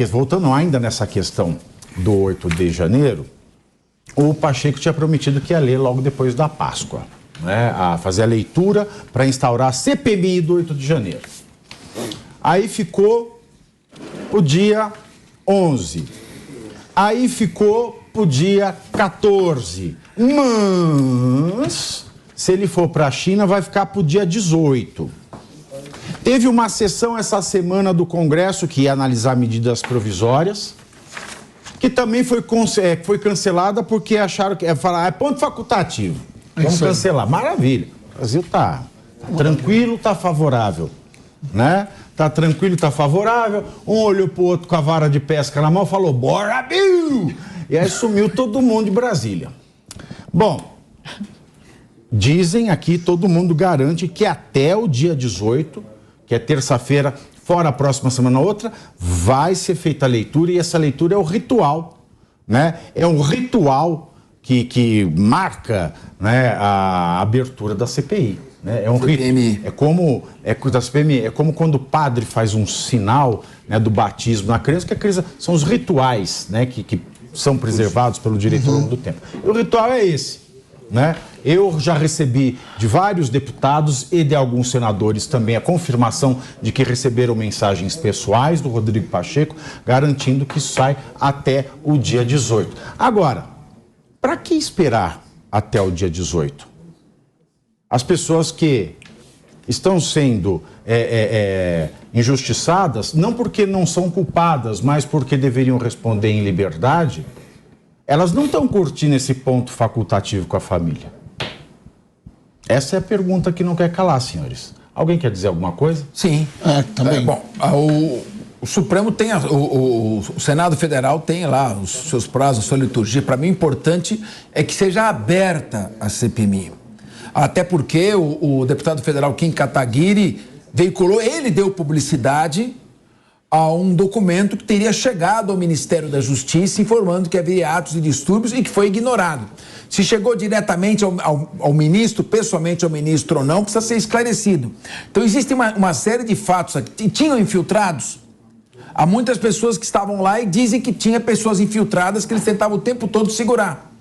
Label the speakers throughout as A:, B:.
A: Voltando ainda nessa questão do 8 de janeiro, o Pacheco tinha prometido que ia ler logo depois da Páscoa, né, a fazer a leitura para instaurar a CPMI do 8 de janeiro. Aí ficou o dia 11. Aí ficou o dia 14. Mas, se ele for para a China, vai ficar para o dia 18. Teve uma sessão essa semana do Congresso que ia analisar medidas provisórias, que também foi cancelada porque acharam que é ponto facultativo. Vamos cancelar. Maravilha. O Brasil tá tranquilo, tá favorável, né? Tá tranquilo, tá favorável. Um olhou pro outro com a vara de pesca na mão, falou: "Bora, Bill!" E aí sumiu todo mundo de Brasília. Bom, dizem aqui, todo mundo garante que até o dia 18, que é terça-feira, fora a próxima semana ou outra, vai ser feita a leitura, e essa leitura é o ritual, né? É um ritual que marca, né, a abertura da CPI. Né? É um CPMI. Da CPMI. É como quando o padre faz um sinal, né, do batismo na criança, que a criança são os rituais, né, que são preservados pelo direito ao longo do tempo. E o ritual é esse, né? Eu já recebi de vários deputados e de alguns senadores também a confirmação de que receberam mensagens pessoais do Rodrigo Pacheco, garantindo que isso sai até o dia 18. Agora, para que esperar até o dia 18? As pessoas que estão sendo injustiçadas, não porque não são culpadas, mas porque deveriam responder em liberdade, elas não estão curtindo esse ponto facultativo com a família. Essa é a pergunta que não quer calar, senhores. Alguém quer dizer alguma coisa?
B: Sim. Também. Bom, o Supremo tem, o Senado Federal tem lá os seus prazos, a sua liturgia. Para mim, o importante é que seja aberta a CPMI. Até porque o deputado federal Kim Kataguiri veiculou, ele deu publicidade a um documento que teria chegado ao Ministério da Justiça informando que havia atos de distúrbios e que foi ignorado. Se chegou diretamente ao ministro, pessoalmente ao ministro ou não, precisa ser esclarecido. Então existe uma série de fatos aqui. Tinham infiltrados? Há muitas pessoas que estavam lá e dizem que tinha pessoas infiltradas que eles tentavam o tempo todo segurar.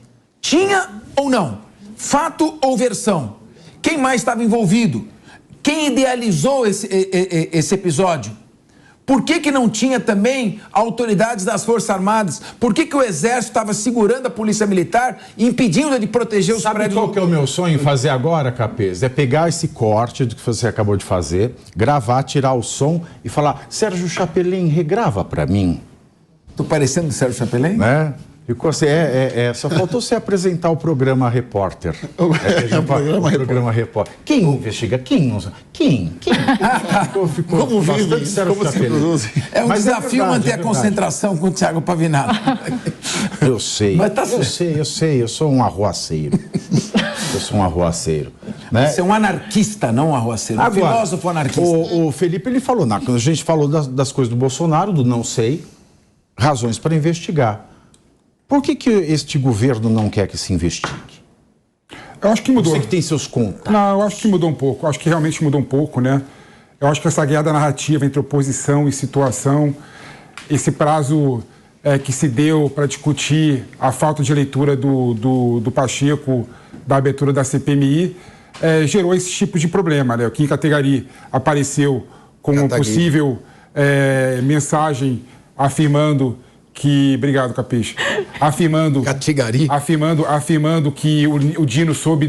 B: Tinha ou não? Fato ou versão? Quem mais estava envolvido? Quem idealizou esse episódio? Por que não tinha também autoridades das Forças Armadas? Por que o Exército estava segurando a Polícia Militar e impedindo de proteger os prédios?
A: Sabe qual que é o meu sonho fazer agora, Capês? É pegar esse corte do que você acabou de fazer, gravar, tirar o som e falar: Sérgio Chapelin, regrava pra mim.
B: Tô parecendo Sérgio Chapelin?
A: Né? Ficou assim, só faltou você apresentar o programa Repórter. Programa Repórter. Quem investiga? Quem? Ficou
C: como vive? Como se produz?
B: É um desafio manter a concentração com o Thiago Pavinato.
A: Eu sei.
B: Mas tá
A: eu sei. Eu sou um arruaceiro. Né?
B: Você é um anarquista, não um arruaceiro. Um filósofo anarquista.
A: O Felipe, ele falou, quando a gente falou das coisas do Bolsonaro, do não sei, razões para investigar. Por que este governo não quer que se investigue?
C: Eu acho que mudou.
A: Você que tem seus contatos.
C: Não, eu acho que mudou um pouco. Eu acho que realmente mudou um pouco, né? Eu acho que essa guerra da narrativa entre oposição e situação, esse prazo que se deu para discutir a falta de leitura do Pacheco, da abertura da CPMI, gerou esse tipo de problema, né? O Kim Kataguiri apareceu com uma possível mensagem afirmando que... Obrigado, Capiche. Afirmando que o Dino soube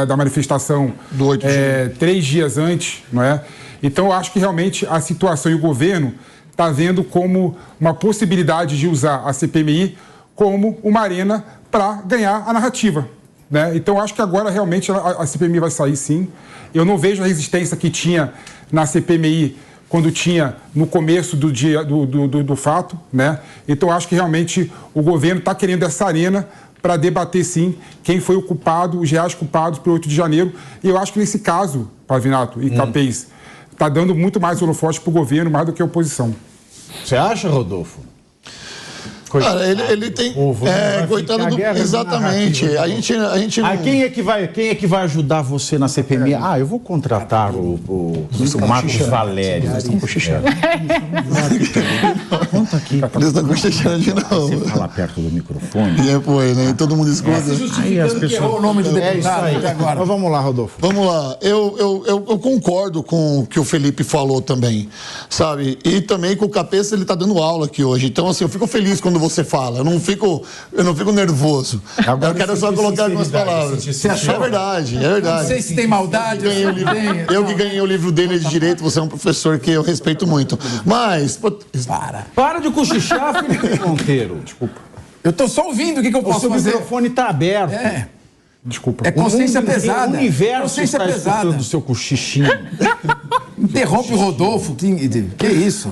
C: da manifestação
B: do 8 de junho.
C: 3 dias antes, não é? Então, eu acho que realmente a situação e o governo está vendo como uma possibilidade de usar a CPMI como uma arena para ganhar a narrativa, né? Então, eu acho que agora realmente a CPMI vai sair, sim. Eu não vejo a resistência que tinha na CPMI quando tinha no começo do dia do fato, né? Então, acho que realmente o governo está querendo essa arena para debater, sim, quem foi o culpado, os reais culpados pelo 8 de janeiro. E eu acho que nesse caso, Pavinato e Capês, está dando muito mais holofote para o governo, mais do que a oposição.
A: Você acha, Rodolfo?
D: Cara, ele tem...
A: Povo,
D: coitado do... Exatamente. A gente não...
A: Quem é que vai ajudar você na CPMI? Eu vou contratar o Marcos Valério.
D: Eles estão cochichando.
A: Conta aqui.
D: Eles estão cochichando de novo.
A: Você fala perto do microfone.
D: Né? Todo mundo escuta.
A: Aí as pessoas...
B: o nome do deputado
A: aí.
B: agora.
A: Mas vamos lá, Rodolfo.
D: Vamos lá, eu concordo com o que o Felipe falou também, sabe? E também com o Cabeça, ele tá dando aula aqui hoje. Então, assim, eu fico feliz quando você fala, eu não fico nervoso.
A: Agora
D: eu quero só colocar algumas palavras. É verdade.
B: Não sei se tem maldade.
D: Eu que ganhei o livro dele de Direito, você é um professor que eu respeito muito. Mas...
A: Para de cochichar, Felipe Monteiro. Desculpa.
B: Eu tô só ouvindo o que eu posso fazer.
A: O microfone tá aberto.
C: Desculpa.
B: É consciência pesada.
A: O universo
B: consciência
A: está
B: pesada.
A: escutando o seu cochichinho.
B: Interrompe o Rodolfo. Que isso?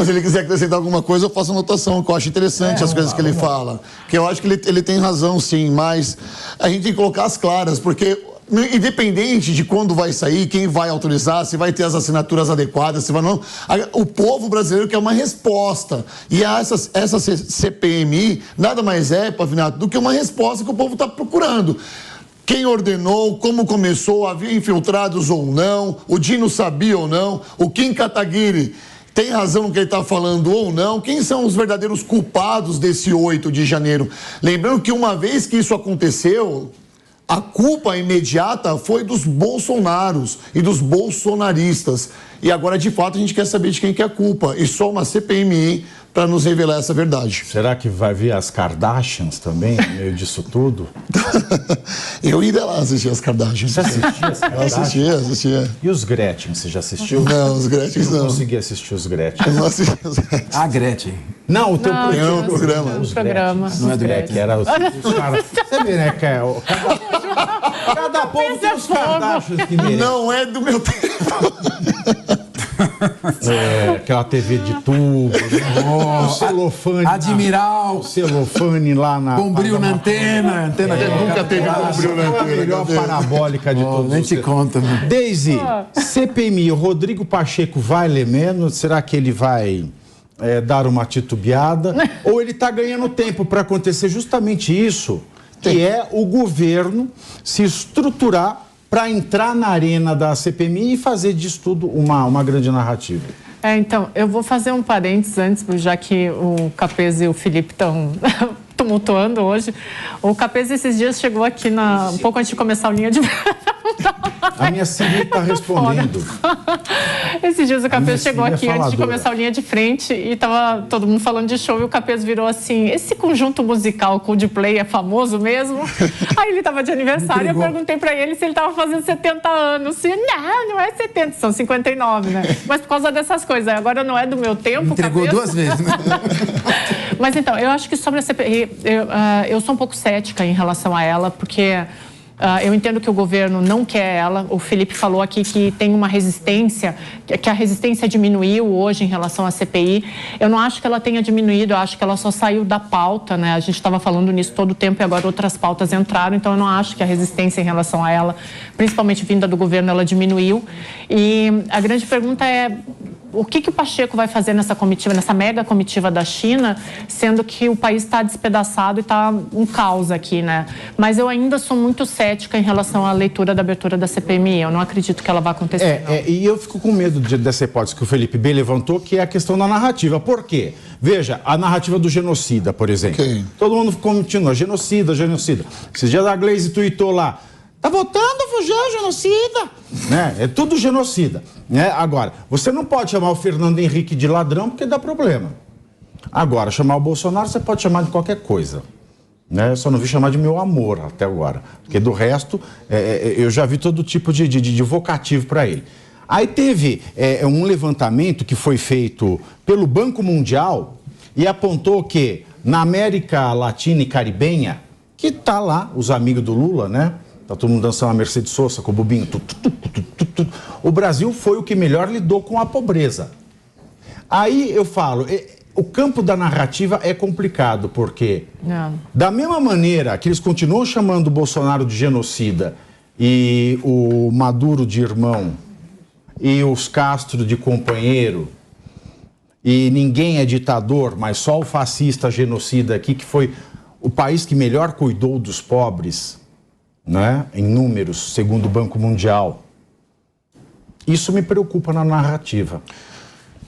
D: Se ele quiser acrescentar alguma coisa, eu faço anotação, que eu acho interessante as coisas que ele fala. Que eu acho que ele tem razão, sim, mas a gente tem que colocar as claras, porque... Independente de quando vai sair, quem vai autorizar, se vai ter as assinaturas adequadas, se vai não. O povo brasileiro quer uma resposta. E essa CPMI nada mais é, Pavinato, do que uma resposta que o povo está procurando. Quem ordenou, como começou, havia infiltrados ou não, o Dino sabia ou não, o Kim Kataguiri tem razão no que ele está falando ou não, quem são os verdadeiros culpados desse 8 de janeiro? Lembrando que uma vez que isso aconteceu... A culpa imediata foi dos bolsonaros e dos bolsonaristas. E agora, de fato, a gente quer saber de quem que é a culpa. E só uma CPMI para nos revelar essa verdade.
A: Será que vai vir as Kardashians também, no meio disso tudo?
D: Eu ia lá assistir as Kardashians.
A: Você assistia as Kardashians?
D: Assistia.
A: E os Gretchen, você já assistiu?
D: Não, os Gretchen não.
A: Eu não consegui assistir os Gretchen.
D: Eu não assisti os Gretchen.
B: A Gretchen.
A: Não, o teu
D: programa.
A: Os
E: programa.
A: Não é do Gretchen. Que era os caras... Você vê, né, que é... Cada povo tem os Kardashians que merece.
D: Não é do meu tempo.
A: Aquela TV de tubo, o celofane.
B: Admiral.
A: O celofane lá na...
B: Bombril na antena.
D: Nunca teve bombril na antena.
A: A melhor parabólica de todos.
B: Nem te conta, mano.
A: Daisy, CPMI, o Rodrigo Pacheco vai ler menos? Será que ele vai dar uma titubeada? Ou ele está ganhando tempo para acontecer justamente isso, que é o governo se estruturar para entrar na arena da CPMI e fazer disso tudo uma grande narrativa?
E: Então, eu vou fazer um parênteses antes, já que o Capês e o Felipe estão tumultuando hoje. O Capês esses dias chegou aqui um pouco antes de começar a linha de...
A: A minha Siri está respondendo.
E: Esses dias o Capês chegou aqui antes de começar a linha de frente e estava todo mundo falando de show e o Capês virou assim: esse conjunto musical Coldplay é famoso mesmo? Aí ele estava de aniversário e eu perguntei para ele se ele estava fazendo 70 anos. E, não é 70, são 59, né? Mas por causa dessas coisas, agora não é do meu tempo.
B: Entregou
E: Capês.
B: 2 vezes, né?
E: Mas então, eu acho que sobre a CPI, eu sou um pouco cética em relação a ela, porque... eu entendo que o governo não quer ela. O Felipe falou aqui que tem uma resistência, que a resistência diminuiu hoje em relação à CPI. Eu não acho que ela tenha diminuído, eu acho que ela só saiu da pauta, né? A gente estava falando nisso todo o tempo e agora outras pautas entraram, então eu não acho que a resistência em relação a ela, principalmente vinda do governo, ela diminuiu. E a grande pergunta é: o que o Pacheco vai fazer nessa comitiva, nessa mega comitiva da China, sendo que o país está despedaçado e está um caos aqui, né? Mas eu ainda sou muito cética em relação à leitura da abertura da CPMI. Eu não acredito que ela vai acontecer.
A: E eu fico com medo dessa hipótese que o Felipe B levantou, que é a questão da narrativa. Por quê? Veja, a narrativa do genocida, por exemplo. Okay. Todo mundo continua, genocida. Esses dias a Glaze tweetou lá: tá votando o genocida, né? É tudo genocida, né? Agora, você não pode chamar o Fernando Henrique de ladrão porque dá problema. Agora, chamar o Bolsonaro você pode chamar de qualquer coisa, né? Eu só não vi chamar de meu amor até agora, porque do resto eu já vi todo tipo de vocativo para ele. Aí teve um levantamento que foi feito pelo Banco Mundial e apontou que na América Latina e Caribenha, que tá lá os amigos do Lula, né? Tá todo mundo dançando a Mercedes Sosa com o bobinho. O Brasil foi o que melhor lidou com a pobreza. Aí eu falo, o campo da narrativa é complicado, porque da mesma maneira que eles continuam chamando o Bolsonaro de genocida e o Maduro de irmão e os Castro de companheiro, e ninguém é ditador, mas só o fascista genocida aqui, que foi o país que melhor cuidou dos pobres, né, em números, segundo o Banco Mundial. Isso me preocupa na narrativa.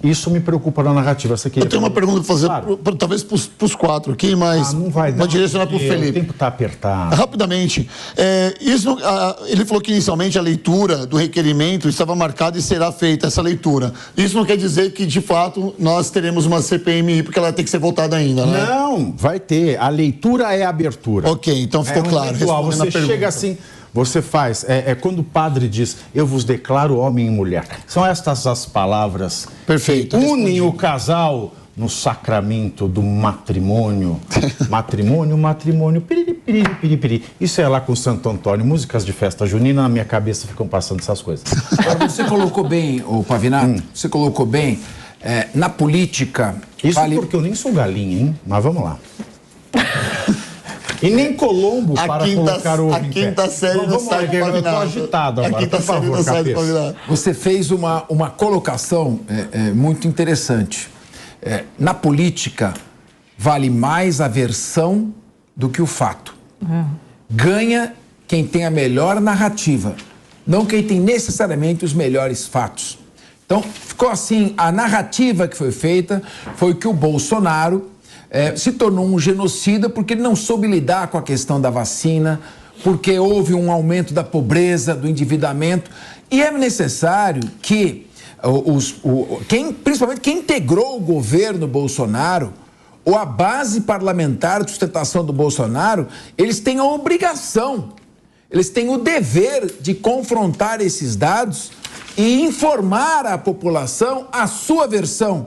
A: Isso me preocupa na narrativa. Você queria...
D: Eu tenho uma pergunta para fazer,
A: claro,
D: talvez para os 4 aqui, mas
A: não vai dar,
D: vou direcionar para o Felipe.
A: O tempo está apertado.
D: Rapidamente, ele falou que inicialmente a leitura do requerimento estava marcada e será feita essa leitura. Isso não quer dizer que, de fato, nós teremos uma CPMI, porque ela tem que ser votada ainda, né?
A: Não, vai ter. A leitura é a abertura.
D: Ok, então ficou claro.
A: Ritual. Você chega assim... Você faz, quando o padre diz, eu vos declaro homem e mulher. São estas as palavras
D: Perfeito,
A: que unem o casal no sacramento do matrimônio. Matrimônio, piriri, piriri, piriri, piriri. Isso é lá com Santo Antônio, músicas de festa junina, na minha cabeça ficam passando essas coisas.
B: Agora, você colocou bem, ô Pavinato, você colocou bem, na política...
A: Isso porque eu nem sou galinha, hein? Mas vamos lá. E nem Colombo para colocar o ovo em pé.
D: A quinta série não sai do Pavinato.
A: Eu estou agitado agora, por favor, Capês.
B: Você fez uma colocação muito interessante. Na política, vale mais a versão do que o fato. Ganha quem tem a melhor narrativa, não quem tem necessariamente os melhores fatos. Então, ficou assim, a narrativa que foi feita foi que o Bolsonaro... se tornou um genocida porque ele não soube lidar com a questão da vacina, porque houve um aumento da pobreza, do endividamento, e é necessário que principalmente quem integrou o governo Bolsonaro ou a base parlamentar de sustentação do Bolsonaro, eles têm a obrigação, eles têm o dever de confrontar esses dados e informar à população a sua versão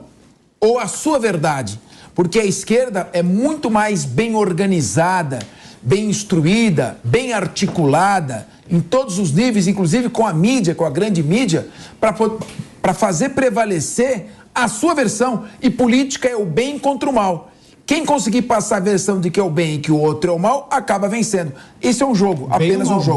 B: ou a sua verdade. Porque a esquerda é muito mais bem organizada, bem instruída, bem articulada, em todos os níveis, inclusive com a mídia, com a grande mídia, para fazer prevalecer a sua versão. E política é o bem contra o mal. Quem conseguir passar a versão de que é o bem e que o outro é o mal, acaba vencendo. Esse é um jogo, apenas um jogo.